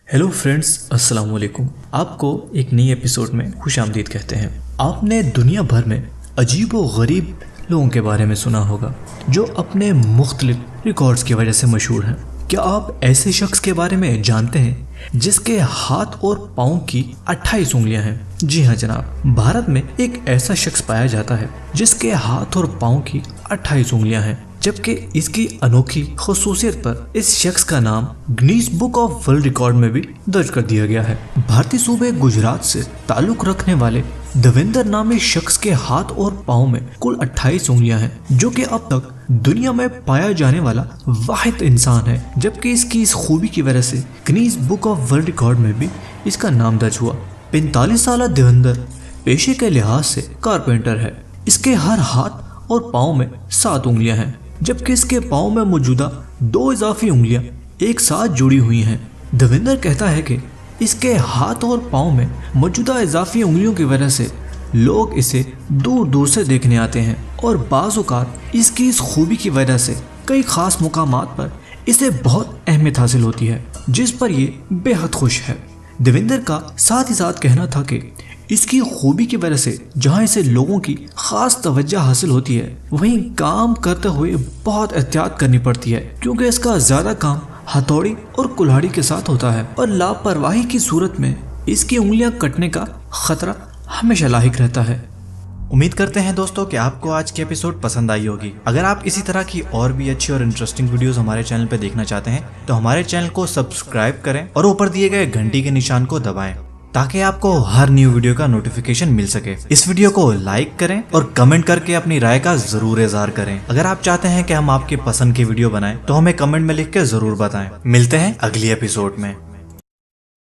Hello friends, अस्सलाम वालेकुम। आपको एक नई एपिसोड में खुशामदीद कहते हैं। आपने दुनिया भर में अजीब व गरीब लोगों के बारे में सुना होगा जो अपने मुख्तलिफ रिकॉर्ड्स की वजह से मशहूर हैं। क्या आप ऐसे शख्स के बारे में जानते हैं जिसके हाथ और पाँव की 28 उंगलियां हैं? जी हाँ जनाब, भारत में एक ऐसा शख्स पाया जाता है जिसके हाथ और पाँव की 28 उंगलियां हैं, जबकि इसकी अनोखी खसूसियत पर इस शख्स का नाम Guinness book of world record में भी दर्ज कर दिया गया है। भारतीय सूबे गुजरात से ताल्लुक रखने वाले देवेंद्र नामी शख्स के हाथ और पाँव में कुल 28 उंगलियां हैं, जो कि अब तक दुनिया में पाया जाने वाला वाहिद इंसान है। जबकि इसकी इस खूबी की वजह से Guinness book of world record में भी इसका नाम दर्ज हुआ। 45 साल देवेंद्र पेशे के लिहाज से कारपेंटर है। इसके हर हाथ और पाँव में 7 उंगलियां हैं, जबकि इसके पाँव में मौजूदा 2 इजाफी उंगलियां एक साथ जुड़ी हुई हैं। देवेंद्र कहता है कि इसके हाथ और पाँव में मौजूदा इजाफी उंगलियों की वजह से लोग इसे दूर दूर से देखने आते हैं और बाज़ औक़ात इसकी इस खूबी की वजह से कई ख़ास मुकामात पर इसे बहुत अहमियत हासिल होती है, जिस पर ये बेहद खुश है। देवेंद्र का साथ ही साथ कहना था कि इसकी खूबी की वजह से जहां इसे लोगों की खास तवज्जो हासिल होती है, वहीं काम करते हुए बहुत एहतियात करनी पड़ती है, क्योंकि इसका ज़्यादा काम हथौड़ी और कुल्हाड़ी के साथ होता है और लापरवाही की सूरत में इसकी उंगलियां कटने का खतरा हमेशा लाहिक रहता है। उम्मीद करते हैं दोस्तों कि आपको आज की एपिसोड पसंद आई होगी। अगर आप इसी तरह की और भी अच्छी और इंटरेस्टिंग वीडियोस हमारे चैनल पर देखना चाहते हैं तो हमारे चैनल को सब्सक्राइब करें और ऊपर दिए गए घंटी के निशान को दबाएं ताकि आपको हर न्यू वीडियो का नोटिफिकेशन मिल सके। इस वीडियो को लाइक करें और कमेंट करके अपनी राय का जरूर इज़हार करें। अगर आप चाहते हैं कि हम आपके पसंद की वीडियो बनाएं तो हमें कमेंट में लिख के जरूर बताएं। मिलते हैं अगली एपिसोड में।